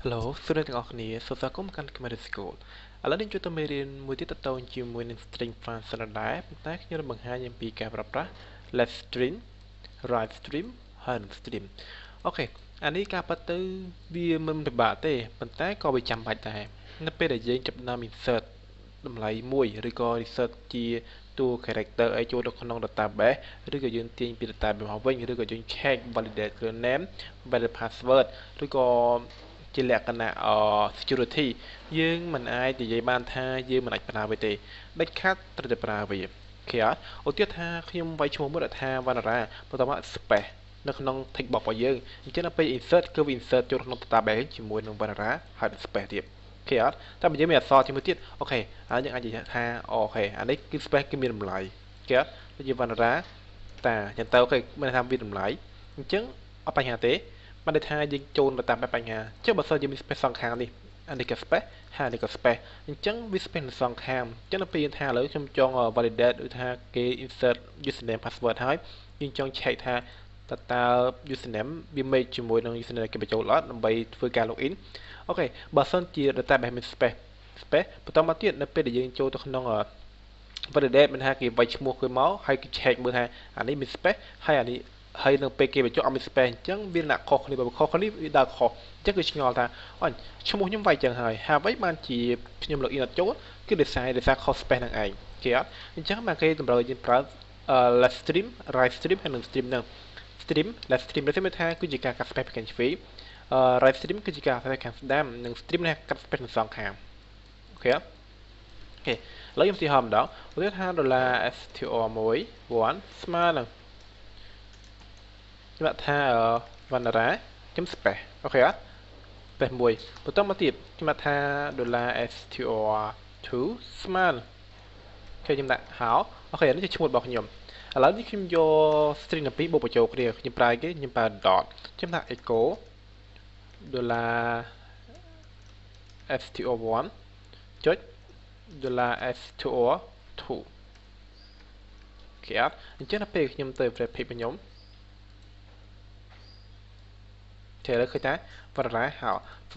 Hello សួស្តីទាំងអស់គ្នាសូមស្វាគមន៍មកកាន់ Khmer School ឥឡូវនេះជួបទៅមេរៀនមួយទៀតតទៅជាមួយនឹង string function ដែរប៉ុន្តែខ្ញុំនឹងបង្ហាញអំពីការប្រើប្រាស់ left string right string ហើយនិង string អូខេអានេះការប៉ັດទៅវាមិនពិបាកទេប៉ុន្តែក៏វាចាំបាច់ដែរនៅពេលដែលយើងចាប់ផ្ដើម insert តម្លៃមួយឬក៏ insert ជាតួ character ឲ្យចូលទៅក្នុង database ឬក៏យើងទាញពី database មកវិញឬក៏យើង check validate name validate password ឬក៏ជាលក្ខណៈ security យើងមិនអាចនិយាយបានថាយើងមិនអាចប្រើវាទេដាច់ខាតត្រូវតែប្រើវាឃើញអត់ឧទាហរណ៍ថាខ្ញុំវាយឈ្មោះមួយថាវណ្ណរាបន្តមក space នៅក្នុង text box របស់យើងអញ្ចឹងដល់ពេល insert គឺវា insert ចូលក្នុង database ជាមួយនឹងវណ្ណរាហើយ space ទៀតឃើញអត់តែបើយើងមានអក្សរជាមួយទៀតអូខេហើយយើងអាចនិយាយថាអូខេអានេះគឺ space គឺមានតម្លៃឃើញអត់ដូចជាវណ្ណរាតាអញ្ចឹងទៅអូខេមានថាវាតម្លៃអញ្ចឹងអត់បញ្ហាទេបានន័យថាយើងចូលទៅតាមបញ្ហាចុះបើសិនជាមាន space សងខាងនេះអានេះក៏ space ហើយនេះក៏ space អញ្ចឹងវា space សងខាងអញ្ចឹងដល់ពេលយើងថាឥឡូវខ្ញុំចង់ validate ឬថាគេ insert username password ហើយយើងចង់ check ថាតើ username វា match ជាមួយនឹង username គេបញ្ចូលអត់ដើម្បីធ្វើការ login អូខេបើសិនជា database មាន space បន្តមកទៀតនៅពេលដែលយើងចូលទៅក្នុង validate មានថាគេវាយឈ្មោះគេមកហើយគេ check មើលថាអានេះមាន space ហើយអានេះហើយនៅពេលគេបញ្ចុះអត់មាន space អញ្ចឹងវាដាក់ខុសគ្នាបើខុសគ្នាវាដើរខុសអញ្ចឹងគឺឆ្ងល់ថាអញឈ្មោះខ្ញុំវាយចឹងហើយហើយអ្វីបានជាខ្ញុំ login អត់ចូលគឺដោយសារខុស space ហ្នឹងឯងគេអត់អញ្ចឹងមកគេតម្រូវយើងប្រើ left string right string ហើយនិង string ហ្នឹង string left string នេះមានថាគឺជាការកាត់ space ពីខាងឆ្វេងright string គឺជាការកាត់ខាងស្ដាំនិង string នេះកាត់ space ទាំងសងខាងអូខេអូខេឥឡូវខ្ញុំទីហោម្ដងឧទាហរណ៍ថា $str1 ស្មើនឹងខ្ញុំដាក់ថាវណ្ណរាខ្ញុំ space អូខេអត់ space មួយបន្តមកទៀតខ្ញុំដាក់ថា $str2 ស្មើនឹងគេខ្ញុំដាក់ហៅអូខេនេះជាឈ្មោះរបស់ខ្ញុំឥឡូវនេះខ្ញុំយក string ទាំងពីរបូកបញ្ចូលគ្នាខ្ញុំប្រើគេខ្ញុំប្រើ dot ខ្ញុំដាក់ echo $str1 ចុច $str2 គេអត់អញ្ចឹងដល់ពេលខ្ញុំទៅ web page របស់ខ្ញុំចេះលើឃើញថាវណ្ណរាហៅ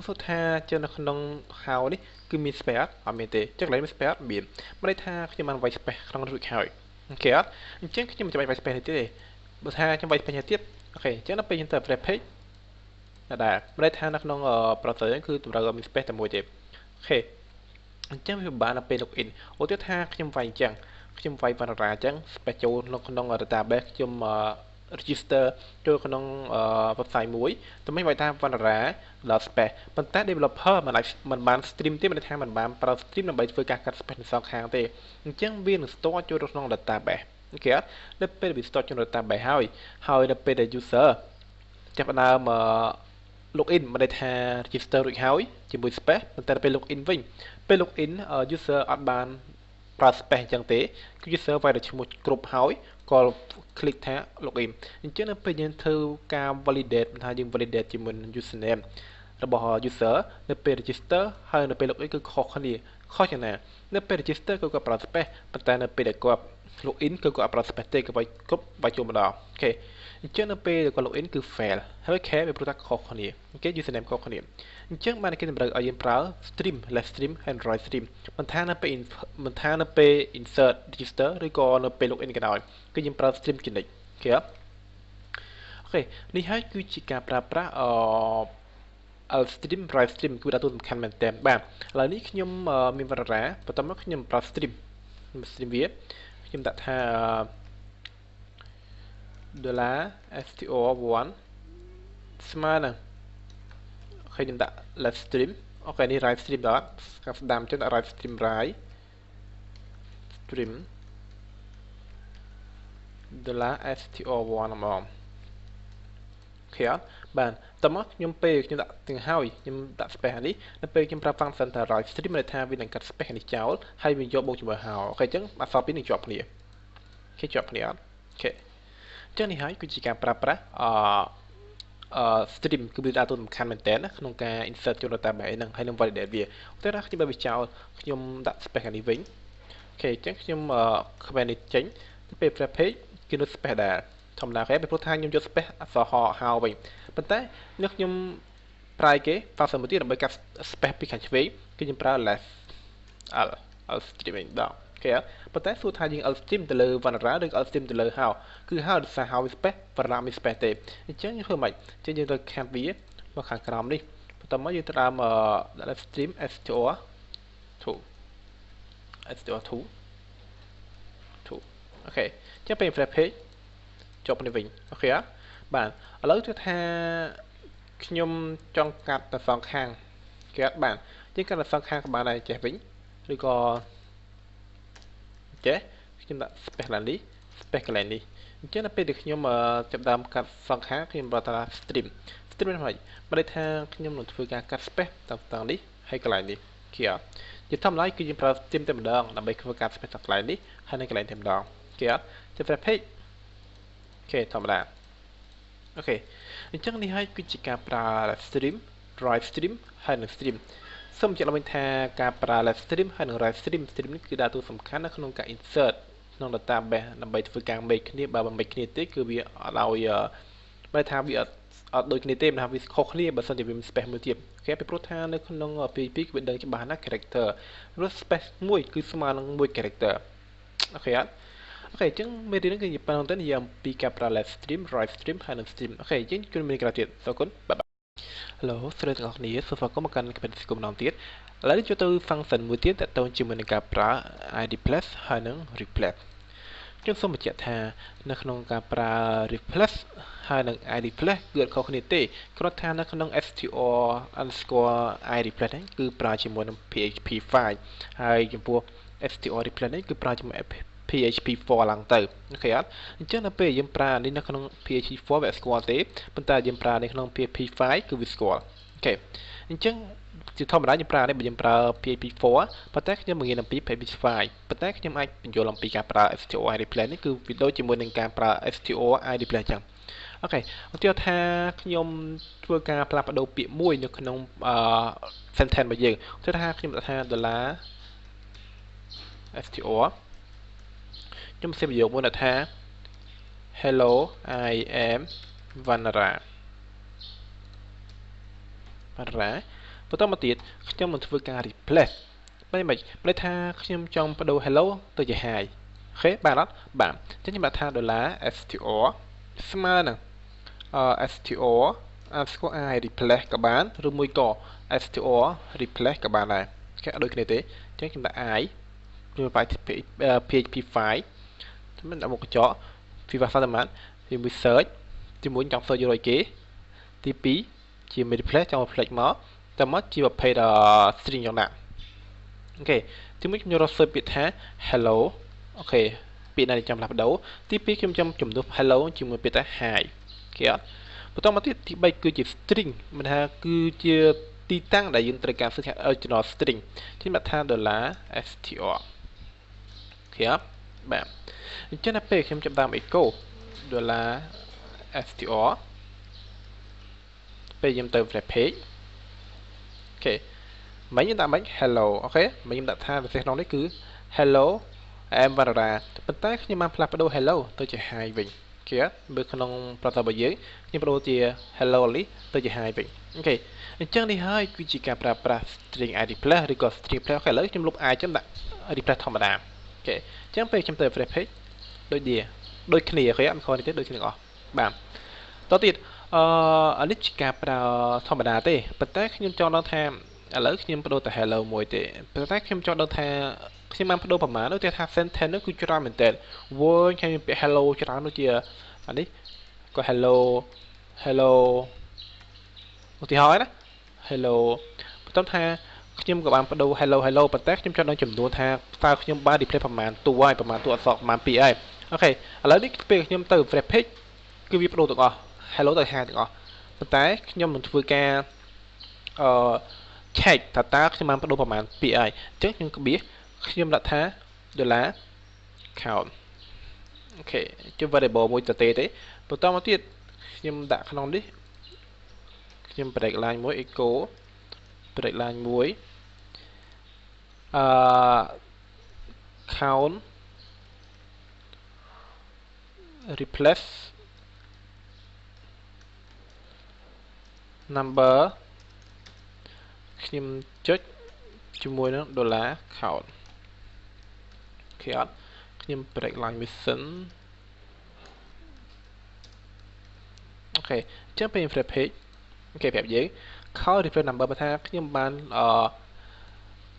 សួរថាជើងនៅក្នុងហៅនេះគឺមាន space អត់មានទេចឹងកន្លែងមាន space អត់មានន័យថាខ្ញុំបានវាយ space ក្នុងរួចហើយអូខេអត់អញ្ចឹងខ្ញុំមិនចាំបាច់វាយ space នេះទេបើថាខ្ញុំវាយ space ទៀតអូខេអញ្ចឹងដល់ពេលខ្ញុំទៅ web page ដែរន័យថានៅក្នុង browser គឺតម្រូវឲ្យមាន space តែមួយទេអូខេអញ្ចឹងវាពិបាកដល់ពេល login ឧទាហរណ៍ថាខ្ញុំវាយអញ្ចឹងខ្ញុំវាយវណ្ណរាអញ្ចឹង space ចូលក្នុង database ខ្ញុំ register ចូលក្នុង website មួយតែមិនវាយថាវណ្ណរាដល់ space ប៉ុន្តែ developer មិនបាន stream ទេមិនថាមិនបានប្រើ stream ដើម្បីធ្វើការកាត់ space នៅសងខាងទេអញ្ចឹងវានឹង store ចូលក្នុង database អូខេអត់ដល់ពេលវា store ចូលក្នុង database ហើយដល់ពេលដែល user ចាប់ផ្ដើមlogin មិនន័យថា register រួចហើយជាមួយ space ប៉ុន្តែពេល login វិញពេល login user អត់បានប្រើ space អញ្ចឹងទេគឺ user វាយតែឈ្មោះគ្រប់ហើយក៏ click ថា login អញ្ចឹងនៅពេលយើងធ្វើការ validate ថាយើង validate ជាមួយ username របស់ user នៅពេល register ហើយនៅពេល login គឺខុសគ្នាខុសយ៉ាងណានៅពេល register គឺគាត់ប្រើ space ប៉ុន្តែនៅពេលដែលគាត់ login គឺគាត់អត់ប្រើ space ទេគឺវាយគ្រប់វាយចូលម្ដងអូខេអញ្ចឹងនៅពេលគាត់ login គឺ fail ហើយ care វាព្រោះថាខុសគ្នាអូខេ username ខុសគ្នាអញ្ចឹងបានគេតម្រូវឲ្យយើងប្រើ stream left stream and right stream មិនថានៅពេល insert register ឬក៏នៅពេល login ក៏ដោយគឺយើងប្រើ stream ជានិច្ចអូខេអូខេនេះហើយគឺជាការប្រើប្រាស់ stream right stream គឺដាក់ទូសំខាន់មែនតើបាទឥឡូវនេះខ្ញុំមានវណ្ណរាបន្តមកខ្ញុំប្រើ stream វាខ្ញុំដាក់ថា $str1 ស្មើនឹងអូខេខ្ញុំដាក់ left stream អូខេនេះ right stream ដល់កាស្ដាំចឹងដាក់ right stream right stream $str1 ហ្មងអូខេអត់បាទតោះមកខ្ញុំពេលខ្ញុំដាក់ទាំងហើយខ្ញុំដាក់ space នេះនៅពេលខ្ញុំប្រើ function ថា right stream ន័យថាវានឹងកាត់ space នេះចោលហើយវាយកបូកជាមួយហៅអូខេអញ្ចឹងអក្សរពីរនឹងជាប់គ្នាអូខេជាប់គ្នាអត់អូខេអញ្ចឹងនេះហើយគឺជាការប្រើប្រាស់stream គឺវាដាក់ទូសំខាន់មែនតើក្នុងការ insert ចូល database ហ្នឹងហើយនឹង validate វាឧទាហរណ៍ខ្ញុំបើវាចោលខ្ញុំដាក់ space នេះវិញអូខេអញ្ចឹងខ្ញុំKhmerនេះចេញទៅពេល web page គឺនៅ space ដែរធម្មតាគេពីព្រោះថាខ្ញុំយក space អក្សរហៅវិញប៉ុន្តែនៅខ្ញុំ ប្រើគេ function មួយទៀតដើម្បីកាត់ space ពីខាងឆ្វេងគឺយើងប្រើ less l stream វិញដងអូខេប៉ុន្តែសួរថាយើង l stream ទៅលើ vanara ឬ l stream ទៅលើ how គឺ how ដោយសារ how វា space vanara មាន space ទេអញ្ចឹងយើងធ្វើម៉េចអញ្ចឹងយើងត្រូវខាត់វាមកខាងក្រោមនេះបន្ទាប់មកយើងត្រូវដើម stream str2 អូខេអញ្ចឹងពេល refresh page ចប់នេះវិញអូខេបាទឥឡូវគឺថាខ្ញុំចង់កាត់ទៅសងខាងគេអត់បានយើងកាត់ទៅសងខាងក៏បានដែរចេះវិញឬក៏ចេះខ្ញុំដាក់ space កន្លែងនេះ space កន្លែងនេះអញ្ចឹងដល់ពេលដែលខ្ញុំចាប់ដើមកាត់សងខាងខ្ញុំប្រើតា stream ហ្នឹងហើយបើថាខ្ញុំនឹងធ្វើការកាត់ space តាមនេះហើយកន្លែងនេះគេអត់ជាធម្មតាគឺយើងប្រើ stream តែម្ដងដើម្បីធ្វើការ space តាមកន្លែងនេះហើយនៅកន្លែងតែម្ដងគេអត់ទៅ page អូខេធម្មតាអូខេអញ្ចឹងនេះហើយគឺជាការប្រើ stream right stream ហើយនិង stream សូមបញ្ជាក់ឡើងវិញថាការប្រើ left stream ហើយនិង right stream នេះគឺដើរតួសំខាន់នៅក្នុងការ insert ក្នុង database ដើម្បីធ្វើការ make គ្នាបើមិន make គ្នាទេគឺវាអត់ឲ្យបើថាវាអត់ដូចគ្នាទេមិនថាវាខុសគ្នាបើសិនជាវាមាន space មួយទៀតអូខេពីព្រោះថានៅក្នុង PHP គឺវាដឹងច្បាស់ណាស់ character ព្រោះ space មួយគឺស្មើនឹង1 character អូខេអត់អូខេអញ្ចឹងមេរៀននេះគឺប៉ុណ្ណឹងទៅនិយាយអំពីការប្រើ left stream right stream ហើយនិង stream អូខេអញ្ចឹងគឺមានក្រោយទៀតអរគុណបាយបាយ Hello ស្រីទាំងអស់គ្នាសូមស្វាគមន៍មកកាន់ Cambodia ម្ដងទៀតឥឡូវនេះចូលទៅ function មួយទៀតទាក់ទងជាមួយនឹងការប្រើ id plus ហើយនិង replace ខ្ញុំសូមបញ្ជាក់ថានៅក្នុងការប្រើ replace ហើយនិង id plus គឺអត់ខុសគ្នាទេគ្រាន់តែនៅក្នុង str_id plus ហ្នឹងគឺប្រើជាមួយនឹង PHP file ហើយចំពោះ str replace នេះគឺប្រើជាមួយ PHP4 ឡើងទៅអូខេអត់អញ្ចឹងដល់ពេលយើងប្រើនេះនៅក្នុង PHP4 វាស្គាល់ទេប៉ុន្តែយើងប្រើនេះក្នុង PHP5 គឺវាស្គាល់អូខេអញ្ចឹងជាធម្មតាយើងប្រើនេះបើយើងប្រើ PHP4 ប៉ុន្តែខ្ញុំបង្រៀនអំពី PHP5 ប៉ុន្តែខ្ញុំអាចបញ្យល់អំពីការប្រើ str replace នេះគឺវាដូចជាមួយនឹងការប្រើ str replace អញ្ចឹងអូខេឧទាហរណ៍ថាខ្ញុំធ្វើការផ្លាស់ប្ដូរពាក្យមួយនៅក្នុងsentence របស់យើងឧទាហរណ៍ថាខ្ញុំដាក់ថា $strខ្ញុំសេពយកមួយថា Hello I am Vanara បន្តមកទៀតខ្ញុំនឹងធ្វើការ replace បែបម៉េចន័យថាខ្ញុំចង់បដូរ hello ទៅជា hi អូខេបានអត់បាទអញ្ចឹងខ្ញុំដាក់ថា $str ស្មើនឹងstr_i replace ក៏បានឬមួយក៏ str replace ក៏បានដែរអូខេដូចគ្នាទេអញ្ចឹងខ្ញុំដាក់ i ឬបាយ PHP5 មិនដាក់មុខកញ្ចក់ពីភាសាតាមទីមួយ search ទីមួយចង់ search យកឲ្យគេទី2ជា replace ចង់ replace មកតែមកជាប្រភេទstring យ៉ាងណាអូខេទីមួយខ្ញុំយក search ពាក្យថា hello អូខេពាក្យណាចាំផ្លាស់ប្ដូរទី2ខ្ញុំចាំជំនួស hello ជាមួយពាក្យថា hi គេអត់បន្តមកទៀតទី3គឺជា string មិនថាគឺជាទីតាំងដែលយើងត្រូវការ search original string ខ្ញុំដាក់ថា $str អូខេអត់បាទអញ្ចឹងដល់ពេលខ្ញុំចាប់តាម echo $str ពេលខ្ញុំទៅ web page អូខេមិនខ្ញុំដាក់មិន hello អូខេមិនខ្ញុំដាក់ថាប្រទេសក្នុងនេះគឺ hello I am Vanara ប៉ុន្តែខ្ញុំបានផ្លាស់ប្ដូរ hello ទៅជា hi វិញអូខេមើលក្នុងប្រតិបត្តិយើងខ្ញុំបដូរជា hello នេះទៅជា hi វិញអូខេអញ្ចឹងនេះហើយគឺជាការប្រើប្រាស់ string id plus ឬក៏ string plus អូខេឥឡូវខ្ញុំលុប i ចឹងដាក់ replace ធម្មតាអូខេអញ្ចឹងពេលខ្ញុំទៅ refresh page ដូចគ្នាអូខេអត់ខុសនេះទេដូចគ្នាទាំងអស់បាទតទៅទៀតអានេះជាការប្រើធម្មតាទេប៉ុន្តែខ្ញុំចង់ដឹងថាឥឡូវខ្ញុំបដូរទៅ hello មួយទេប៉ុន្តែខ្ញុំចង់ដឹងថាខ្ញុំបានបដូរប្រមាណនោះគេថា sentence នោះគឺច្រើនមែនតើវ៉ឺខ្ញុំមានពាក្យ hello ច្រើនដូចជាអានេះក៏ hello ឧទាហរណ៍ណា hello បន្តថាខ្ញុំក៏បានបដូរ hello ប៉ុន្តែខ្ញុំចង់ដឹងចំនួនថាតើខ្ញុំបាន replace ប្រមាណតួហើយប្រមាណតួអក្សរប្រមាណ2ហើយអូខេឥឡូវនេះពេលខ្ញុំទៅ refresh page គឺវាបដូរទាំងអស់ hello ទៅ hi ទាំងអស់ប៉ុន្តែខ្ញុំនឹងធ្វើការcheck ថាតើខ្ញុំបានបដូរប្រមាណពាក្យហើយអញ្ចឹងខ្ញុំក្បៀសខ្ញុំដាក់ថា $count អូខេជា variable មួយទៅទេបន្តមកទៀតខ្ញុំដាក់ក្នុងនេះខ្ញុំ break line មួយ echo break line មួយcount replace number ខ្ញុំចុចជាមួយនឹងដុល្លារ count អូខេអត់ខ្ញុំ break line មួយសិនអូខេអញ្ចឹងពេល refresh page អូខេប្រាប់យើង count refresh number បើថាខ្ញុំបាន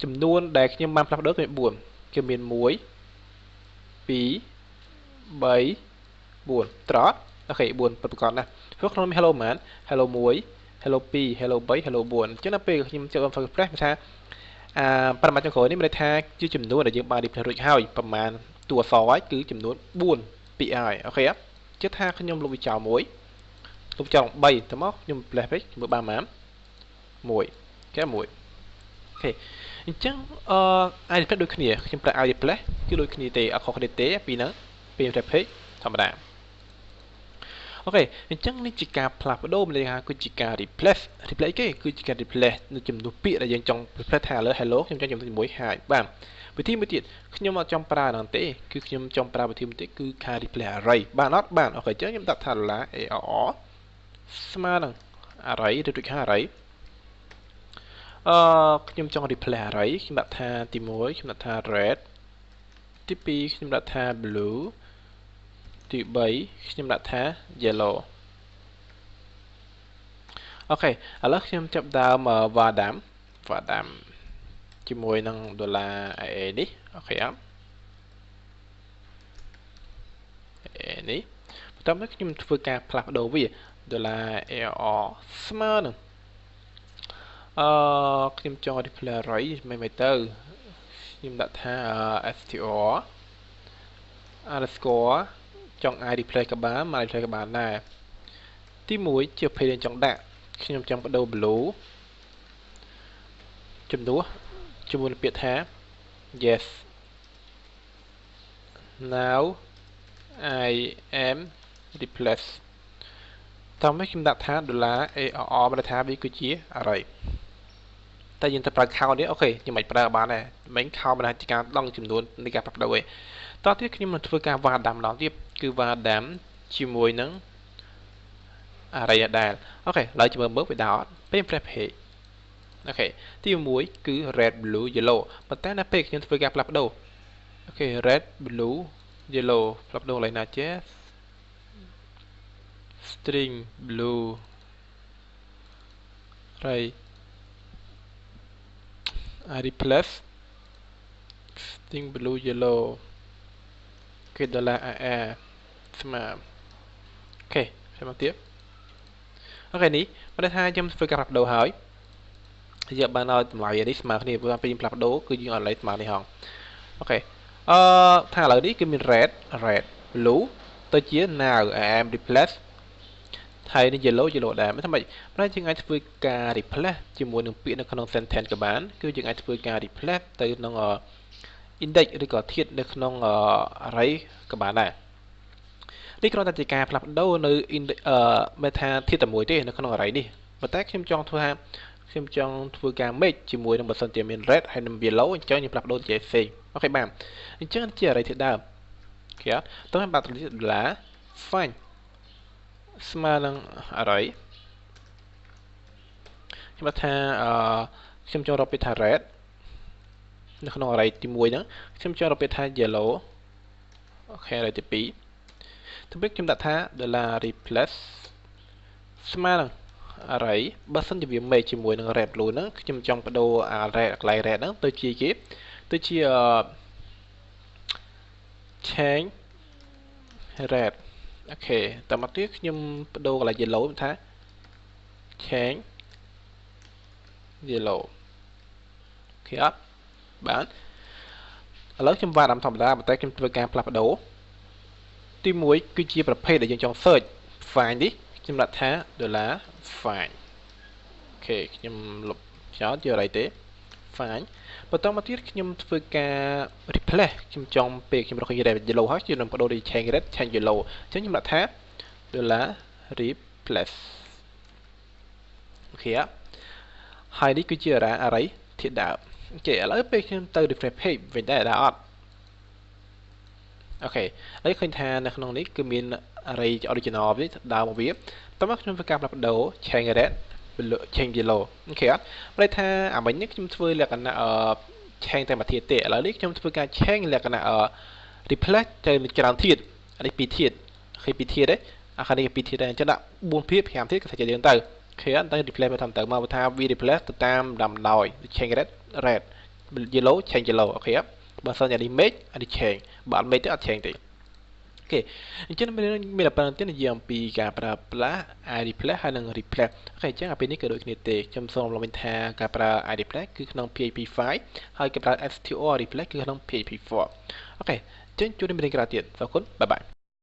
ចំនួនដែលខ្ញុំបានផ្លាស់ប្ដូរគឺ4គឺមាន1 2 3 4ត្រង់អូខេ4ប្រកបណាស់ព្រោះក្នុងមាន hello ប៉ុន្មាន hello 1 hello 2 hello 3 hello 4អញ្ចឹងដល់ពេលខ្ញុំចូល refresh ថាបរិមាណចុងក្រោយនេះមានន័យថាជាចំនួនដែលយើងបាន refresh រួចហើយប្រមាណតួអក្សរហើយគឺចំនួន4ពីហើយអូខេជឿថាខ្ញុំលុបវាចោលមួយលុបចោល3ទៅមកខ្ញុំ refresh វិញមើលបានប៉ុន្មាន1គេ1អូខេអញ្ចឹងID replace ដូចគ្នាខ្ញុំប្រើ ID replace គឺដូចគ្នាទេអត់ខុសគ្នាទេពីហ្នឹងពី refresh page ធម្មតាអូខេអញ្ចឹងនេះជាការផ្លាស់ប្ដូរមានន័យថាគឺជាការ replace គេគឺជាការ replace នៅចំនួនពាក្យដែលយើងចង់ replace ថាឥឡូវ hello ខ្ញុំចង់ចំនួនជាមួយ hi បាទវិធីមួយទៀតខ្ញុំអត់ចង់ប្រើហ្នឹងទេគឺខ្ញុំចង់ប្រើវិធីមួយទៀតគឺការ replace array បានអត់បានអូខេអញ្ចឹងខ្ញុំដាក់ថា $arr ស្មើនឹង array ឬដូចថា array ខ្ញុំចង់ replace array ខ្ញុំដាក់ថាទី1ខ្ញុំដាក់ថា red ទី2ខ្ញុំដាក់ថា blue ទី3ខ្ញុំដាក់ថា yellow អូខេឥឡូវខ្ញុំចាប់ដើមវាដាំជាមួយនឹងដុល្លារ AA នេះអូខេអត់ AA នេះបន្ទាប់មកខ្ញុំធ្វើការផ្លាស់ប្ដូរវាដុល្លារ AR ស្មើនឹងខ្ញុំចង់ replace array មិនទៅខ្ញុំដាក់ថា str underscore ចង់ ID replace ក៏បានមក replace ក៏បានដែរទី1ជាភេទដែលចង់ដាក់ខ្ញុំចង់បដូរ blue ជំនួសជាមួយនឹងពាក្យថា yes now I am replace តោះមកខ្ញុំដាក់ថាដុល្លារ ARR បានថាវាគឺជា array តែយើងទៅប្រើ count នេះអូខេខ្ញុំមិនប្រើបានដែរមិញ count បានជាការដងចំនួននៃការផ្លាស់ប្ដូរឯងតោះទៀតខ្ញុំនឹងធ្វើការវាដាំម្ដងទៀតគឺវាដាំជាមួយនឹង array ដែរអូខេឥឡូវchúngមើលវាដោតពេល refresh page អូខេទី1គឺ red blue yellow ប៉ុន្តែនៅពេលខ្ញុំធ្វើការផ្លាស់ប្ដូរអូខេ red blue yellow ផ្លាស់ប្ដូរឡើងណាចេះ string blue array I replace string blue yellow គេដុល្លារ AR ស្មើអូខេចាំមកទៀតអូខេនេះបើថាខ្ញុំធ្វើការផ្លាស់ប្ដូរហើយយើងបានឲ្យតម្លៃនេះស្មើគ្នាព្រោះពេលយើងផ្លាស់ប្ដូរគឺយើងឲ្យតម្លៃស្មើនេះហងអូខេថាឥឡូវនេះគឺមាន red blue ទៅជា now I am replace ហើយនេះ yellow ដែរមិនថាម៉េចព្រោះយើងអាចធ្វើការ replace ជាមួយនឹងពាក្យនៅក្នុង sentence ក៏បានគឺយើងអាចធ្វើការ replace ទៅក្នុង index ឬក៏ធាតុនៅក្នុង array ក៏បានដែរនេះគ្រាន់តែជាការផ្លាស់ប្ដូរនៅ មេថាធាតុតែមួយទេនៅក្នុង array នេះប៉ុន្តែខ្ញុំចង់ធ្វើការ make ជាមួយនឹងបើសិនជាមាន red ហើយនឹង yellow អញ្ចឹងខ្ញុំផ្លាស់ប្ដូរជាផ្សេងអូខេបាទអញ្ចឹងជា array ធាតុដើមអូខេតោះបាទដុល្លារ find ស្មើនឹង array ខ្ញុំថាខ្ញុំចង់រកពាក្យថា red នៅក្នុង array ទី1ហ្នឹងខ្ញុំចង់រកពាក្យថា yellow អូខេ array ទី2ទៅពេលខ្ញុំដាក់ថា $replace ស្មើនឹង array បើសិនជាវា match ជាមួយនឹង red blue ហ្នឹងខ្ញុំចង់បដូរ array កន្លែង red ហ្នឹងទៅជា change red អូខេតមកទៀតខ្ញុំបដូរកន្លែង yellow ថា change yellow អូខេអត់បានឥឡូវខ្ញុំវាដាំធម្មតាប៉ុន្តែខ្ញុំធ្វើការផ្លាស់ប្ដូរទី1គឺជាប្រភេទដែលយើងចង់ search find នេះខ្ញុំដាក់ថា $find អូខេខ្ញុំលុបចោលជាអីទេ find បន្តមកទៀតខ្ញុំធ្វើការ replace ខ្ញុំចង់ពេលខ្ញុំរកឃើញ red yellow ហើយខ្ញុំនឹងបដូរ change red change yellow អញ្ចឹងខ្ញុំដាក់ថា $replace អូខេហើយនេះគឺជា array ធាតុដើមអូខេឥឡូវពេលខ្ញុំទៅ refresh page វិញដែរអត់អូខេហើយឃើញថានៅក្នុងនេះគឺមាន array original នេះដើមមកវាតោះមកខ្ញុំធ្វើការផ្លាស់ប្ដូរ change red change yellow អូខេអត់ប្រែថាអាមិញនេះខ្ញុំធ្វើលក្ខណៈ change តែមួយធាតុទេឥឡូវនេះខ្ញុំធ្វើការ change លក្ខណៈ replace ទៅច្រើនធាតុអានេះ2ធាតុឃើញ2ធាតុទេអាខាងនេះ2ធាតុដែរអញ្ចឹងដាក់4ភាគ5ធាតុក៏សាច់យើងទៅឃើញអត់តែ replace មកតាមទៅមកថា we replace ទៅតាមដំដោយ change red yellow change yellow អូខេអត់បើសិនជានេះ make អានេះ change បើអត់ make ទេអត់ change ទេអូខេអញ្ចឹងមានតែប៉ុណ្្នឹងទេនិយាយអំពីការប្រើប្រាស់ I replace ហើយនិង replace អូខេអញ្ចឹងអាពេលនេះក៏ដូចគ្នាទេខ្ញុំសូមរំលឹកវិញថាការប្រើ I replace គឺក្នុង PHP 5ហើយការប្រើ str replace គឺក្នុង PHP 4អូខេអញ្ចឹងជួបគ្នាមេរៀនក្រោយទៀតអរគុណបាយបាយ